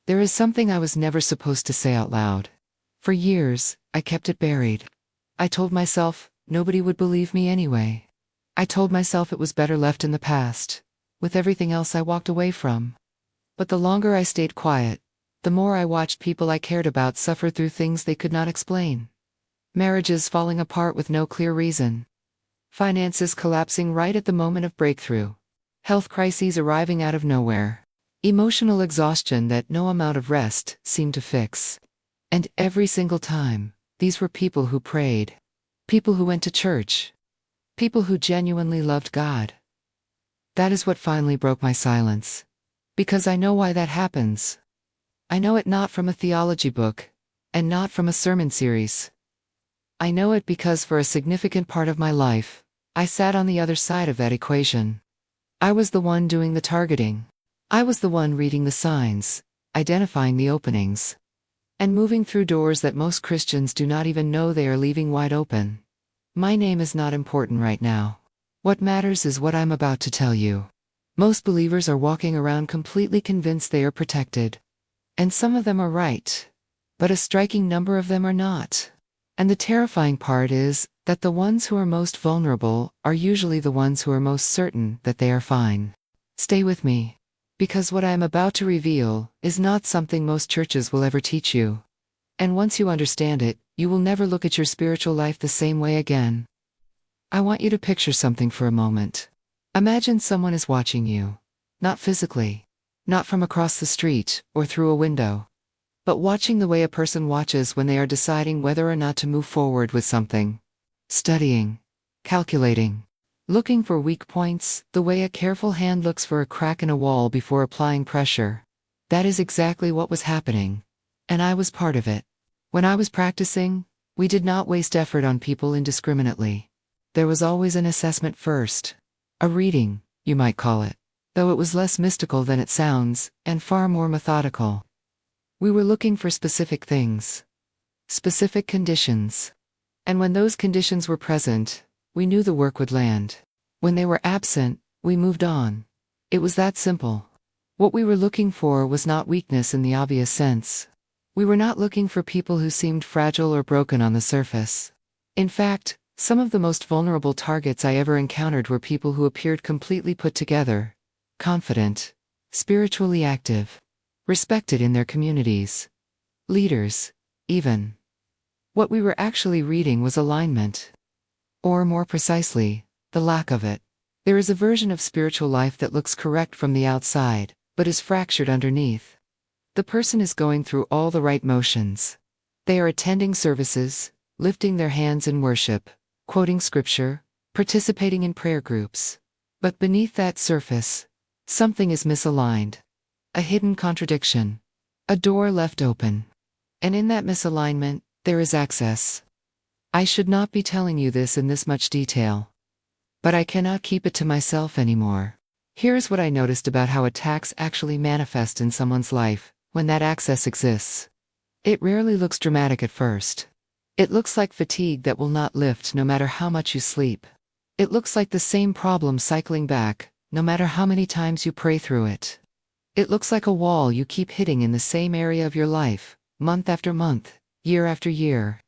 There is something I was never supposed to say out loud. For years, I kept it buried. I told myself, nobody would believe me anyway. I told myself it was better left in the past, with everything else I walked away from. But the longer I stayed quiet, the more I watched people I cared about suffer through things they could not explain. Marriages falling apart with no clear reason. Finances collapsing right at the moment of breakthrough. Health crises arriving out of nowhere. Emotional exhaustion that no amount of rest seemed to fix. And every single time, these were people who prayed. People who went to church. People who genuinely loved God. That is what finally broke my silence. Because I know why that happens. I know it not from a theology book, and not from a sermon series. I know it because for a significant part of my life, I sat on the other side of that equation. I was the one doing the targeting. I was the one reading the signs, identifying the openings, and moving through doors that most Christians do not even know they are leaving wide open. My name is not important right now. What matters is what I'm about to tell you. Most believers are walking around completely convinced they are protected. And some of them are right. But a striking number of them are not. And the terrifying part is that the ones who are most vulnerable are usually the ones who are most certain that they are fine. Stay with me. Because what I am about to reveal is not something most churches will ever teach you. And once you understand it, you will never look at your spiritual life the same way again. I want you to picture something for a moment. Imagine someone is watching you. Not physically. Not from across the street or through a window. But watching the way a person watches when they are deciding whether or not to move forward with something. Studying. Calculating. Looking for weak points, the way a careful hand looks for a crack in a wall before applying pressure. That is exactly what was happening. And I was part of it. When I was practicing, we did not waste effort on people indiscriminately. There was always an assessment first. A reading, you might call it. Though it was less mystical than it sounds, and far more methodical. We were looking for specific things. Specific conditions. And when those conditions were present, we knew the work would land. When they were absent, we moved on. It was that simple. What we were looking for was not weakness in the obvious sense. We were not looking for people who seemed fragile or broken on the surface. In fact, some of the most vulnerable targets I ever encountered were people who appeared completely put together, confident, spiritually active, respected in their communities. Leaders, even. What we were actually reading was alignment. Or more precisely, the lack of it. There is a version of spiritual life that looks correct from the outside, but is fractured underneath. The person is going through all the right motions. They are attending services, lifting their hands in worship, quoting scripture, participating in prayer groups. But beneath that surface, something is misaligned. A hidden contradiction. A door left open. And in that misalignment, there is access. I should not be telling you this in this much detail. But I cannot keep it to myself anymore. Here's what I noticed about how attacks actually manifest in someone's life when that access exists. It rarely looks dramatic at first. It looks like fatigue that will not lift no matter how much you sleep. It looks like the same problem cycling back, no matter how many times you pray through it. It looks like a wall you keep hitting in the same area of your life, month after month, year after year.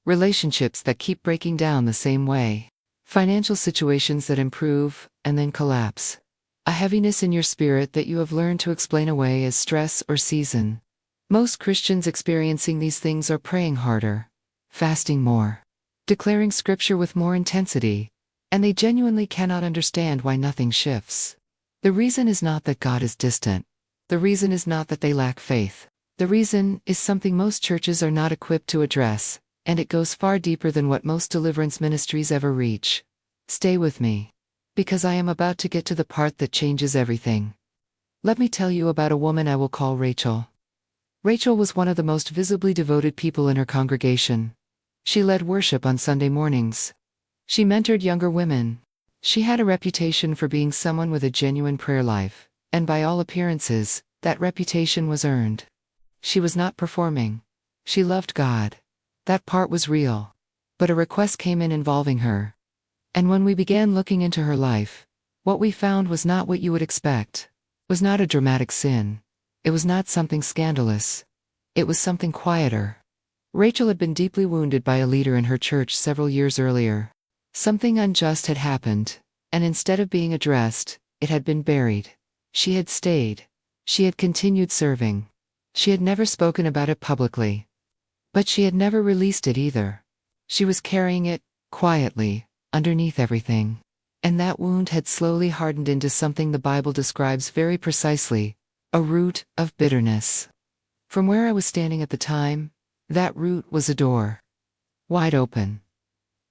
Relationships that keep breaking down the same way. Financial situations that improve, and then collapse. A heaviness in your spirit that you have learned to explain away as stress or season. Most Christians experiencing these things are praying harder, fasting more, declaring scripture with more intensity, and they genuinely cannot understand why nothing shifts. The reason is not that God is distant. The reason is not that they lack faith. The reason is something most churches are not equipped to address, and it goes far deeper than what most deliverance ministries ever reach. Stay with me. Because I am about to get to the part that changes everything. Let me tell you about a woman I will call Rachel. Rachel was one of the most visibly devoted people in her congregation. She led worship on Sunday mornings. She mentored younger women. She had a reputation for being someone with a genuine prayer life, and by all appearances, that reputation was earned. She was not performing. She loved God. That part was real. But a request came in involving her. And when we began looking into her life, what we found was not what you would expect. Was not a dramatic sin. It was not something scandalous. It was something quieter. Rachel had been deeply wounded by a leader in her church several years earlier. Something unjust had happened, and instead of being addressed, it had been buried. She had stayed. She had continued serving. She had never spoken about it publicly. But she had never released it either. She was carrying it, quietly, underneath everything. And that wound had slowly hardened into something the Bible describes very precisely, a root of bitterness. From where I was standing at the time, that root was a door. Wide open.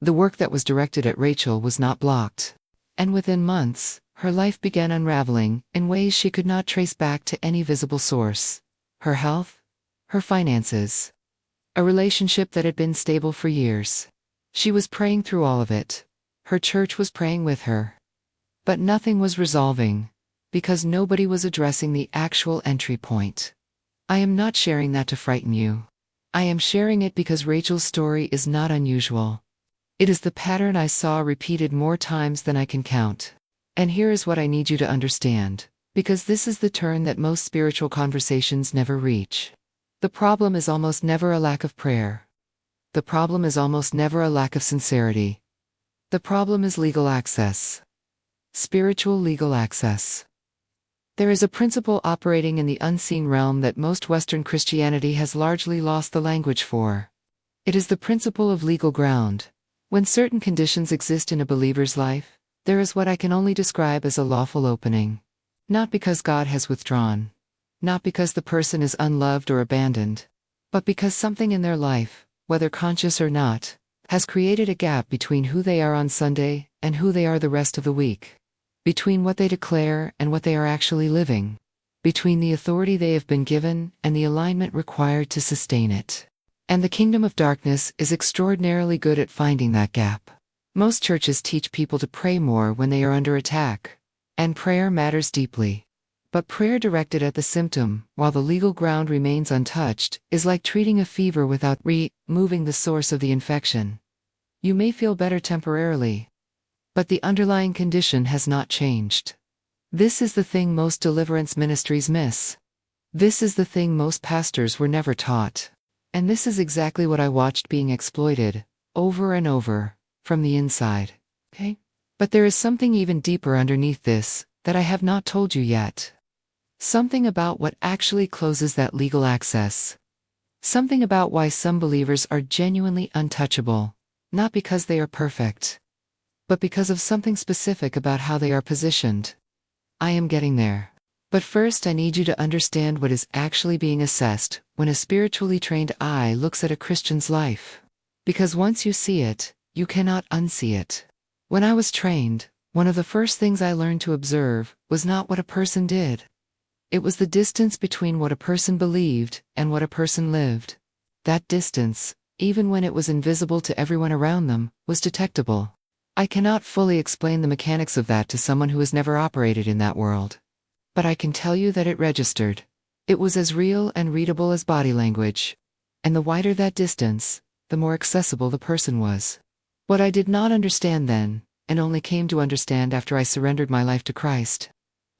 The work that was directed at Rachel was not blocked. And within months, her life began unraveling in ways she could not trace back to any visible source. Her health, her finances, a relationship that had been stable for years. She was praying through all of it. Her church was praying with her. But nothing was resolving, because nobody was addressing the actual entry point. I am not sharing that to frighten you. I am sharing it because Rachel's story is not unusual. It is the pattern I saw repeated more times than I can count. And here is what I need you to understand, because this is the turn that most spiritual conversations never reach. The problem is almost never a lack of prayer. The problem is almost never a lack of sincerity. The problem is legal access. Spiritual legal access. There is a principle operating in the unseen realm that most Western Christianity has largely lost the language for. It is the principle of legal ground. When certain conditions exist in a believer's life, there is what I can only describe as a lawful opening. Not because God has withdrawn. Not because the person is unloved or abandoned. But because something in their life, whether conscious or not, has created a gap between who they are on Sunday and who they are the rest of the week. Between what they declare and what they are actually living. Between the authority they have been given and the alignment required to sustain it. And the kingdom of darkness is extraordinarily good at finding that gap. Most churches teach people to pray more when they are under attack. And prayer matters deeply. But prayer directed at the symptom, while the legal ground remains untouched, is like treating a fever without removing the source of the infection. You may feel better temporarily, but the underlying condition has not changed. This is the thing most deliverance ministries miss. This is the thing most pastors were never taught. And this is exactly what I watched being exploited, over and over, from the inside. Okay? But there is something even deeper underneath this, that I have not told you yet. Something about what actually closes that legal access. Something about why some believers are genuinely untouchable, not because they are perfect, but because of something specific about how they are positioned. I am getting there. But first I need you to understand what is actually being assessed when a spiritually trained eye looks at a Christian's life. Because once you see it, you cannot unsee it. When I was trained, one of the first things I learned to observe was not what a person did. It was the distance between what a person believed and what a person lived. That distance, even when it was invisible to everyone around them, was detectable. I cannot fully explain the mechanics of that to someone who has never operated in that world. But I can tell you that it registered. It was as real and readable as body language. And the wider that distance, the more accessible the person was. What I did not understand then, and only came to understand after I surrendered my life to Christ,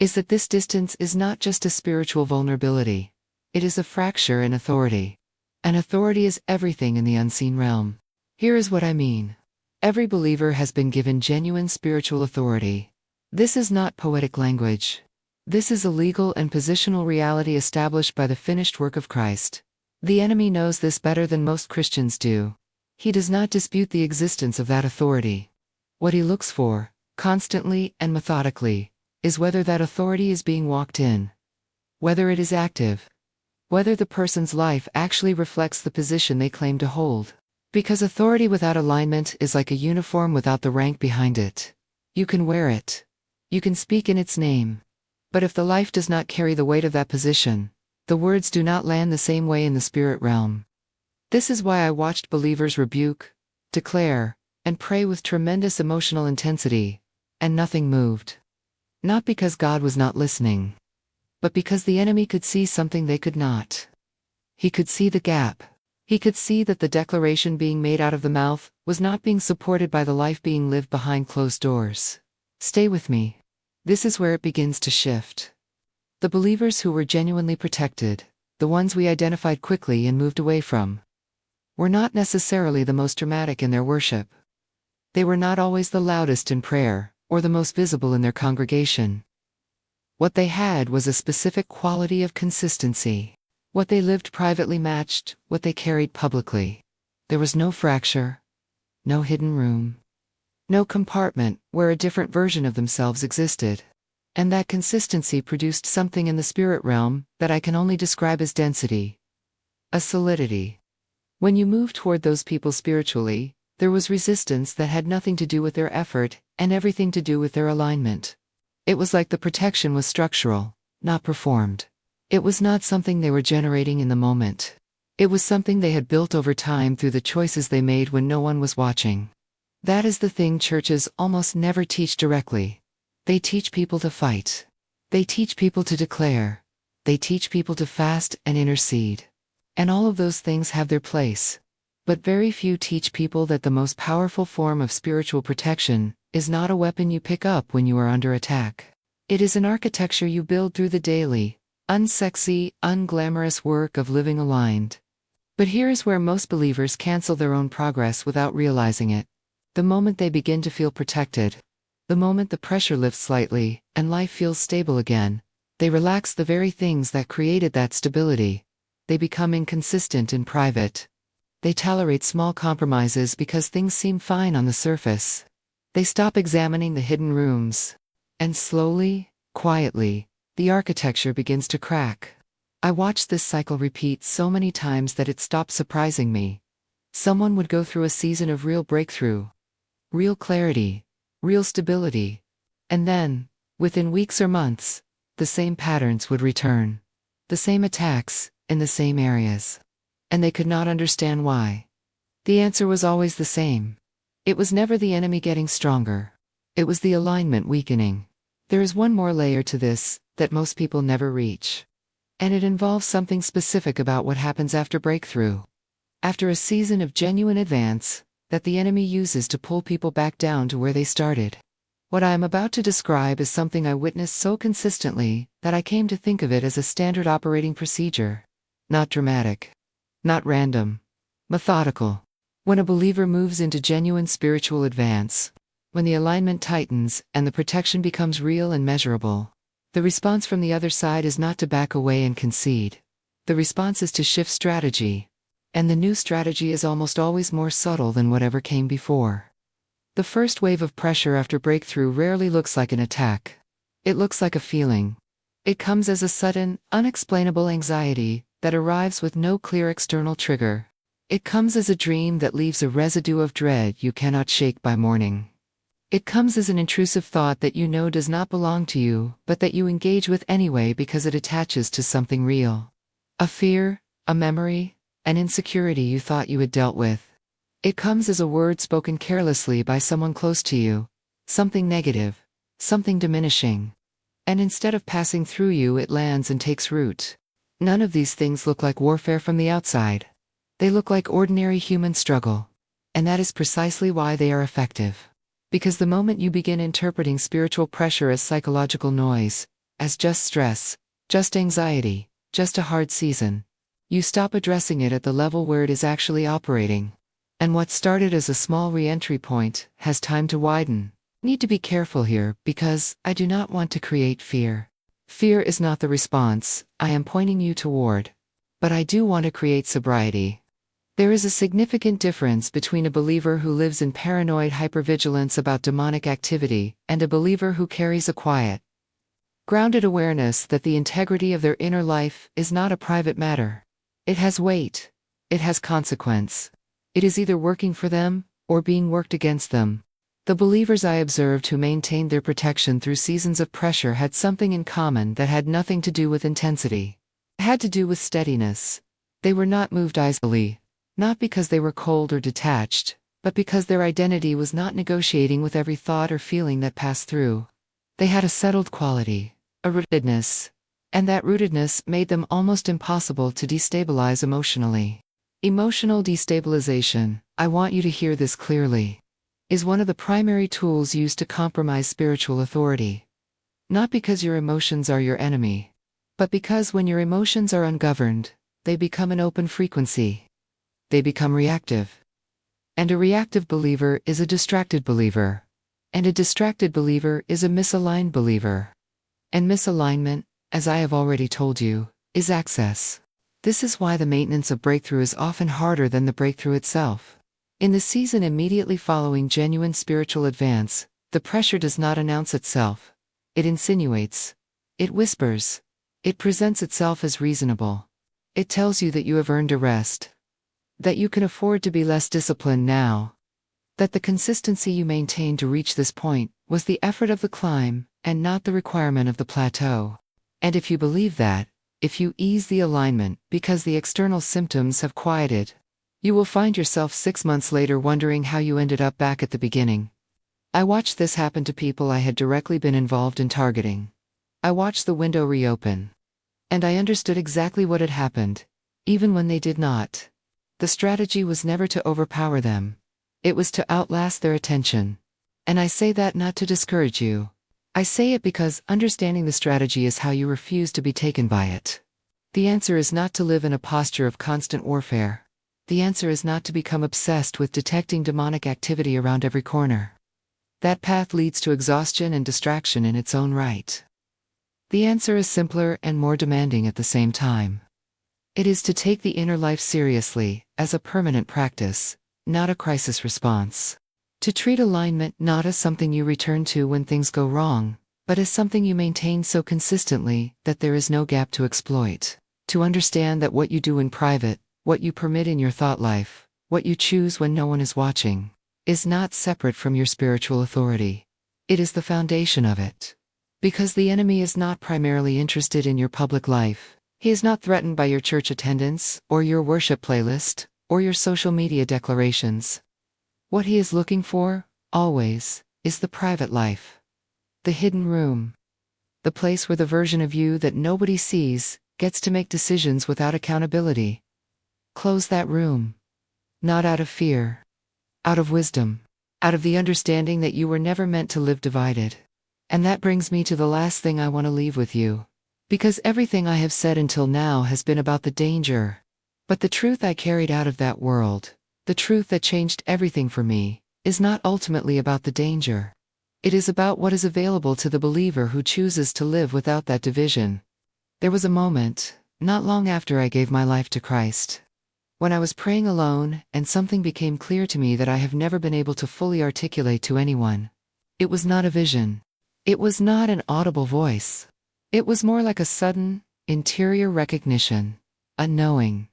is that this distance is not just a spiritual vulnerability. It is a fracture in authority. And authority is everything in the unseen realm. Here is what I mean. Every believer has been given genuine spiritual authority. This is not poetic language. This is a legal and positional reality established by the finished work of Christ. The enemy knows this better than most Christians do. He does not dispute the existence of that authority. What he looks for, constantly and methodically, is whether that authority is being walked in. Whether it is active. Whether the person's life actually reflects the position they claim to hold. Because authority without alignment is like a uniform without the rank behind it. You can wear it. You can speak in its name. But if the life does not carry the weight of that position, the words do not land the same way in the spirit realm. This is why I watched believers rebuke, declare, and pray with tremendous emotional intensity, and nothing moved. Not because God was not listening, but because the enemy could see something they could not. He could see the gap. He could see that the declaration being made out of the mouth was not being supported by the life being lived behind closed doors. Stay with me. This is where it begins to shift. The believers who were genuinely protected, the ones we identified quickly and moved away from, were not necessarily the most dramatic in their worship. They were not always the loudest in prayer, or the most visible in their congregation. What they had was a specific quality of consistency. What they lived privately matched what they carried publicly. There was no fracture, no hidden room, no compartment where a different version of themselves existed. And that consistency produced something in the spirit realm that I can only describe as density, a solidity. When you moved toward those people spiritually, there was resistance that had nothing to do with their effort and everything to do with their alignment. It was like the protection was structural, not performed. It was not something they were generating in the moment. It was something they had built over time through the choices they made when no one was watching. That is the thing churches almost never teach directly. They teach people to fight. They teach people to declare. They teach people to fast and intercede. And all of those things have their place. But very few teach people that the most powerful form of spiritual protection is not a weapon you pick up when you are under attack. It is an architecture you build through the daily, unsexy, unglamorous work of living aligned. But here is where most believers cancel their own progress without realizing it. The moment they begin to feel protected, the moment the pressure lifts slightly and life feels stable again, they relax the very things that created that stability. They become inconsistent in private. They tolerate small compromises because things seem fine on the surface. They stop examining the hidden rooms. And slowly, quietly, the architecture begins to crack. I watched this cycle repeat so many times that it stopped surprising me. Someone would go through a season of real breakthrough, real clarity, real stability. And then, within weeks or months, the same patterns would return. The same attacks, in the same areas. And they could not understand why. The answer was always the same. It was never the enemy getting stronger. It was the alignment weakening. There is one more layer to this that most people never reach. And it involves something specific about what happens after breakthrough. After a season of genuine advance, that the enemy uses to pull people back down to where they started. What I am about to describe is something I witnessed so consistently that I came to think of it as a standard operating procedure. Not dramatic. Not random. Methodical. When a believer moves into genuine spiritual advance, when the alignment tightens and the protection becomes real and measurable, the response from the other side is not to back away and concede. The response is to shift strategy. And the new strategy is almost always more subtle than whatever came before. The first wave of pressure after breakthrough rarely looks like an attack. It looks like a feeling. It comes as a sudden, unexplainable anxiety that arrives with no clear external trigger. It comes as a dream that leaves a residue of dread you cannot shake by morning. It comes as an intrusive thought that you know does not belong to you, but that you engage with anyway because it attaches to something real. A fear, a memory, an insecurity you thought you had dealt with. It comes as a word spoken carelessly by someone close to you, something negative, something diminishing. And instead of passing through you, it lands and takes root. None of these things look like warfare from the outside. They look like ordinary human struggle. And that is precisely why they are effective. Because the moment you begin interpreting spiritual pressure as psychological noise, as just stress, just anxiety, just a hard season, you stop addressing it at the level where it is actually operating. And what started as a small re-entry point has time to widen. Need to be careful here because I do not want to create fear. Fear is not the response I am pointing you toward. But I do want to create sobriety. There is a significant difference between a believer who lives in paranoid hypervigilance about demonic activity and a believer who carries a quiet, grounded awareness that the integrity of their inner life is not a private matter. It has weight. It has consequence. It is either working for them or being worked against them. The believers I observed who maintained their protection through seasons of pressure had something in common that had nothing to do with intensity. It had to do with steadiness. They were not moved easily. Not because they were cold or detached, but because their identity was not negotiating with every thought or feeling that passed through. They had a settled quality, a rootedness, and that rootedness made them almost impossible to destabilize emotionally. Emotional destabilization, I want you to hear this clearly, is one of the primary tools used to compromise spiritual authority. Not because your emotions are your enemy, but because when your emotions are ungoverned, they become an open frequency. They become reactive. And a reactive believer is a distracted believer. And a distracted believer is a misaligned believer. And misalignment, as I have already told you, is access. This is why the maintenance of breakthrough is often harder than the breakthrough itself. In the season immediately following genuine spiritual advance, the pressure does not announce itself. It insinuates. It whispers. It presents itself as reasonable. It tells you that you have earned a rest. That you can afford to be less disciplined now. That the consistency you maintained to reach this point was the effort of the climb, and not the requirement of the plateau. And if you believe that, if you ease the alignment because the external symptoms have quieted, you will find yourself 6 months later wondering how you ended up back at the beginning. I watched this happen to people I had directly been involved in targeting. I watched the window reopen. And I understood exactly what had happened, even when they did not. The strategy was never to overpower them. It was to outlast their attention. And I say that not to discourage you. I say it because understanding the strategy is how you refuse to be taken by it. The answer is not to live in a posture of constant warfare. The answer is not to become obsessed with detecting demonic activity around every corner. That path leads to exhaustion and distraction in its own right. The answer is simpler and more demanding at the same time. It is to take the inner life seriously, as a permanent practice, not a crisis response. To treat alignment not as something you return to when things go wrong, but as something you maintain so consistently that there is no gap to exploit. To understand that what you do in private, what you permit in your thought life, what you choose when no one is watching, is not separate from your spiritual authority. It is the foundation of it. Because the enemy is not primarily interested in your public life. He is not threatened by your church attendance, or your worship playlist, or your social media declarations. What he is looking for, always, is the private life. The hidden room. The place where the version of you that nobody sees gets to make decisions without accountability. Close that room. Not out of fear. Out of wisdom. Out of the understanding that you were never meant to live divided. And that brings me to the last thing I want to leave with you. Because everything I have said until now has been about the danger. But the truth I carried out of that world, the truth that changed everything for me, is not ultimately about the danger. It is about what is available to the believer who chooses to live without that division. There was a moment, not long after I gave my life to Christ, when I was praying alone and something became clear to me that I have never been able to fully articulate to anyone. It was not a vision. It was not an audible voice. It was more like a sudden, interior recognition, a knowing.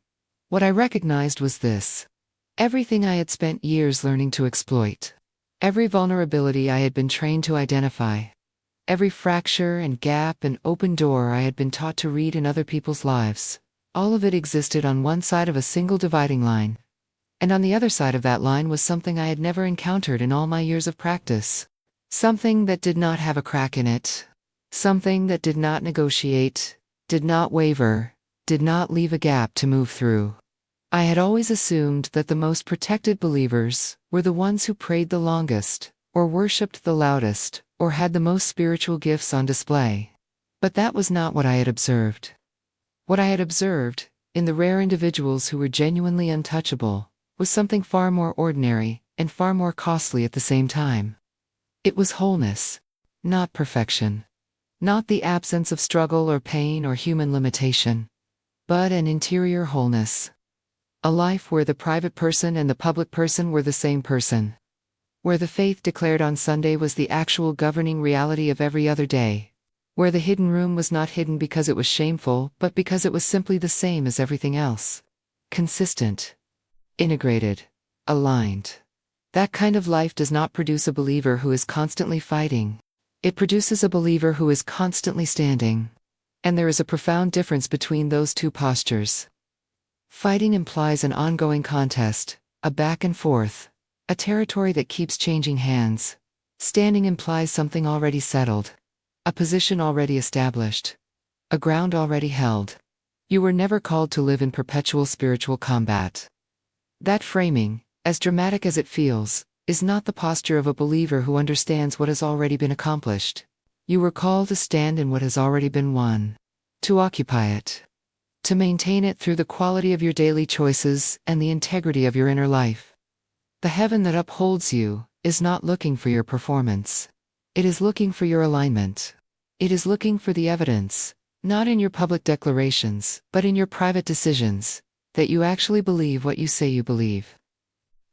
What I recognized was this. Everything I had spent years learning to exploit. Every vulnerability I had been trained to identify. Every fracture and gap and open door I had been taught to read in other people's lives. All of it existed on one side of a single dividing line. And on the other side of that line was something I had never encountered in all my years of practice. Something that did not have a crack in it. Something that did not negotiate, did not waver, did not leave a gap to move through. I had always assumed that the most protected believers were the ones who prayed the longest, or worshipped the loudest, or had the most spiritual gifts on display. But that was not what I had observed. What I had observed, in the rare individuals who were genuinely untouchable, was something far more ordinary and far more costly at the same time. It was wholeness, not perfection. Not the absence of struggle or pain or human limitation, but an interior wholeness. A life where the private person and the public person were the same person. Where the faith declared on Sunday was the actual governing reality of every other day. Where the hidden room was not hidden because it was shameful, but because it was simply the same as everything else. Consistent. Integrated. Aligned. That kind of life does not produce a believer who is constantly fighting. It produces a believer who is constantly standing. And there is a profound difference between those two postures. Fighting implies an ongoing contest, a back and forth, a territory that keeps changing hands. Standing implies something already settled, a position already established, a ground already held. You were never called to live in perpetual spiritual combat. That framing, as dramatic as it feels, is not the posture of a believer who understands what has already been accomplished. You were called to stand in what has already been won. to occupy it, to maintain it through the quality of your daily choices and the integrity of your inner life. The heaven that upholds you is not looking for your performance. It is looking for your alignment. It is looking for the evidence, not in your public declarations, but in your private decisions, that you actually believe what you say you believe.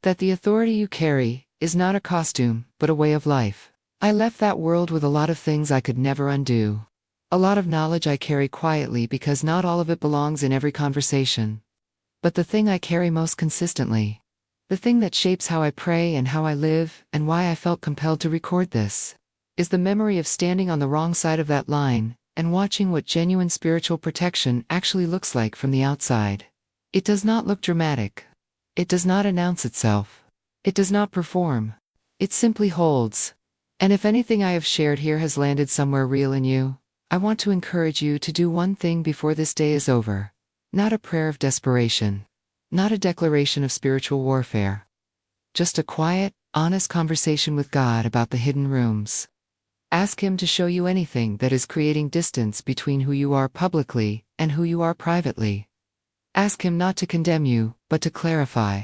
That the authority you carry is not a costume, but a way of life. I left that world with a lot of things I could never undo. A lot of knowledge I carry quietly because not all of it belongs in every conversation. But the thing I carry most consistently, the thing that shapes how I pray and how I live and why I felt compelled to record this, is the memory of standing on the wrong side of that line and watching what genuine spiritual protection actually looks like from the outside. It does not look dramatic. It does not announce itself. It does not perform. It simply holds. And if anything I have shared here has landed somewhere real in you, I want to encourage you to do one thing before this day is over. Not a prayer of desperation. Not a declaration of spiritual warfare. Just a quiet, honest conversation with God about the hidden rooms. Ask Him to show you anything that is creating distance between who you are publicly and who you are privately. Ask Him not to condemn you, but to clarify.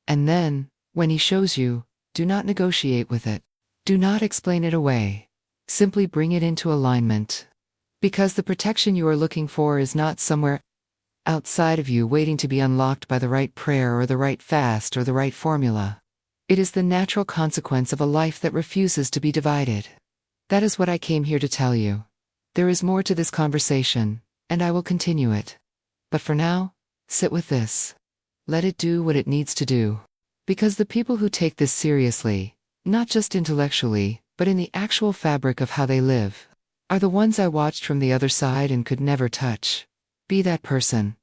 And then, when He shows you, do not negotiate with it. Do not explain it away. Simply bring it into alignment. Because the protection you are looking for is not somewhere outside of you waiting to be unlocked by the right prayer or the right fast or the right formula. It is the natural consequence of a life that refuses to be divided. That is what I came here to tell you. There is more to this conversation, and I will continue it. But for now, sit with this. Let it do what it needs to do. Because the people who take this seriously, not just intellectually, but in the actual fabric of how they live, are the ones I watched from the other side and could never touch. Be that person.